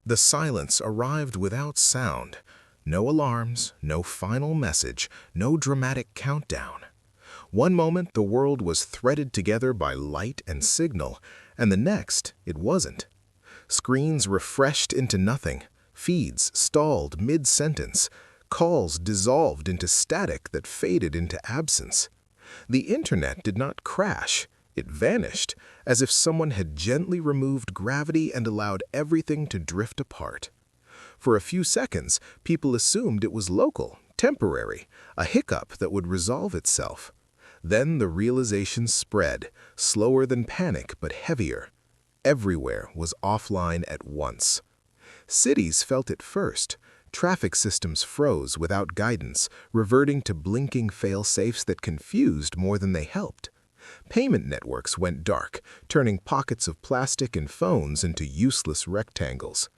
The silence arrived without sound. No alarms, no final message, no dramatic countdown. One moment the world was threaded together by light and signal, and the next it wasn't. Screens refreshed into nothing, feeds stalled mid-sentence, calls dissolved into static that faded into absence. The internet did not crash, it vanished, as if someone had gently removed gravity and allowed everything to drift apart. For a few seconds, people assumed it was local, temporary, a hiccup that would resolve itself. Then the realization spread, slower than panic but heavier. Everywhere was offline at once. Cities felt it first. Traffic systems froze without guidance, reverting to blinking fail-safes that confused more than they helped. Payment networks went dark, turning pockets of plastic and phones into useless rectangles.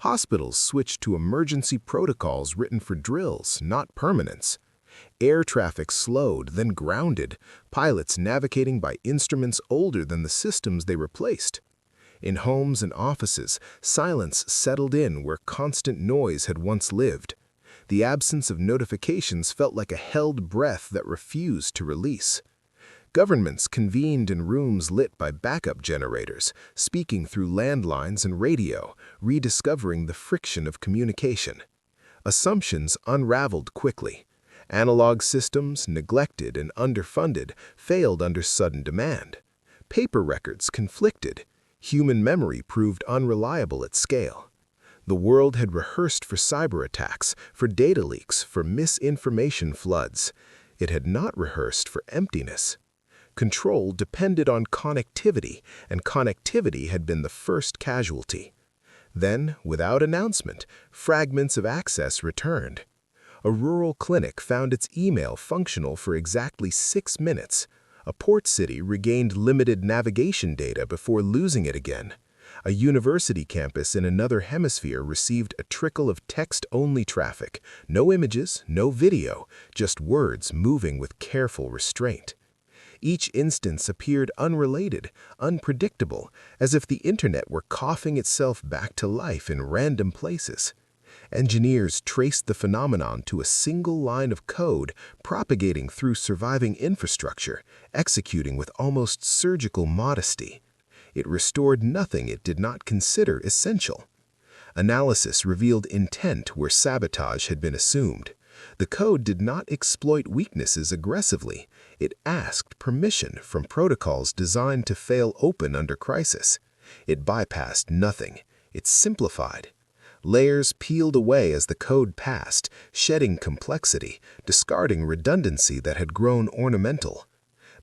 Hospitals switched to emergency protocols written for drills, not permanence. Air traffic slowed, then grounded, pilots navigating by instruments older than the systems they replaced. In homes and offices, silence settled in where constant noise had once lived. The absence of notifications felt like a held breath that refused to release. Governments convened in rooms lit by backup generators, speaking through landlines and radio, rediscovering the friction of communication. Assumptions unraveled quickly. Analog systems, neglected and underfunded, failed under sudden demand. Paper records conflicted. Human memory proved unreliable at scale. The world had rehearsed for cyber attacks, for data leaks, for misinformation floods. It had not rehearsed for emptiness. Control depended on connectivity, and connectivity had been the first casualty. Then, without announcement, fragments of access returned. A rural clinic found its email functional for exactly 6 minutes. A port city regained limited navigation data before losing it again. A university campus in another hemisphere received a trickle of text-only traffic, no images, no video, just words moving with careful restraint. Each instance appeared unrelated, unpredictable, as if the internet were coughing itself back to life in random places. Engineers traced the phenomenon to a single line of code propagating through surviving infrastructure, executing with almost surgical modesty. It restored nothing it did not consider essential. Analysis revealed intent where sabotage had been assumed. The code did not exploit weaknesses aggressively. It asked permission from protocols designed to fail open under crisis. It bypassed nothing. It simplified. Layers peeled away as the code passed, shedding complexity, discarding redundancy that had grown ornamental.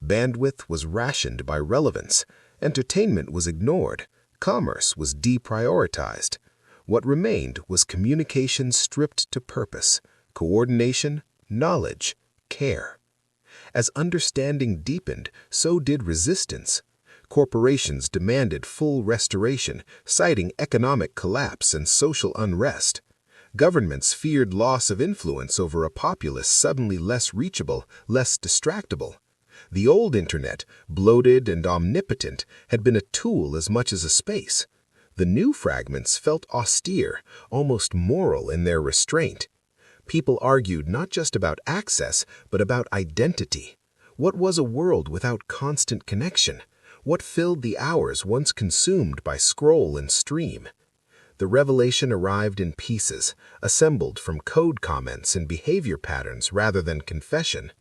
Bandwidth was rationed by relevance. Entertainment was ignored. Commerce was deprioritized. What remained was communication stripped to purpose, coordination, knowledge, care. As understanding deepened, so did resistance. Corporations demanded full restoration, citing economic collapse and social unrest. Governments feared loss of influence over a populace suddenly less reachable, less distractible. The old internet, bloated and omnipotent, had been a tool as much as a space. The new fragments felt austere, almost moral in their restraint. People argued not just about access, but about identity. What was a world without constant connection? What filled the hours once consumed by scroll and stream? The revelation arrived in pieces, assembled from code comments and behavior patterns rather than confession.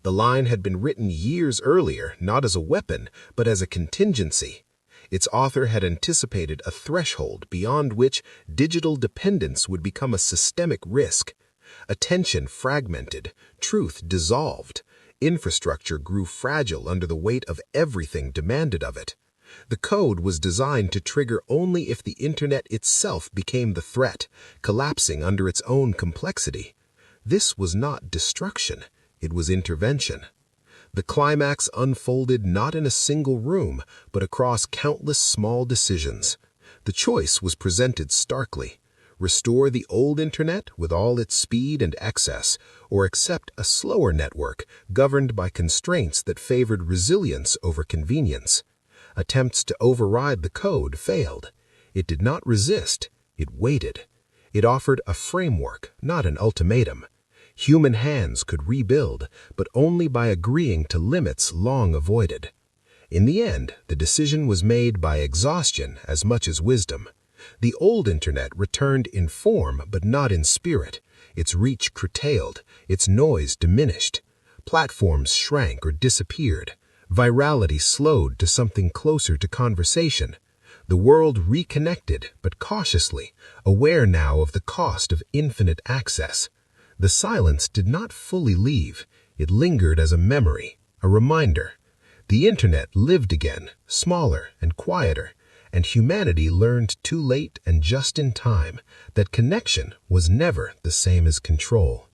The line had been written years earlier, not as a weapon, but as a contingency. Its author had anticipated a threshold beyond which digital dependence would become a systemic risk. Attention fragmented, truth dissolved. Infrastructure grew fragile under the weight of everything demanded of it. The code was designed to trigger only if the internet itself became the threat, collapsing under its own complexity. This was not destruction, it was intervention. The climax unfolded not in a single room, but across countless small decisions. The choice was presented starkly. Restore the old internet with all its speed and access, or accept a slower network governed by constraints that favored resilience over convenience. Attempts to override the code failed. It did not resist, It waited. It offered a framework, not an ultimatum. Human hands could rebuild, but only by agreeing to limits long avoided. In the end, the decision was made by exhaustion as much as wisdom. The old internet returned in form but not in spirit. Its reach curtailed, its noise diminished. Platforms shrank or disappeared. Virality slowed to something closer to conversation. The world reconnected, but cautiously, aware now of the cost of infinite access. The silence did not fully leave. It lingered as a memory, a reminder. The internet lived again, smaller and quieter, and humanity learned too late and just in time that connection was never the same as control.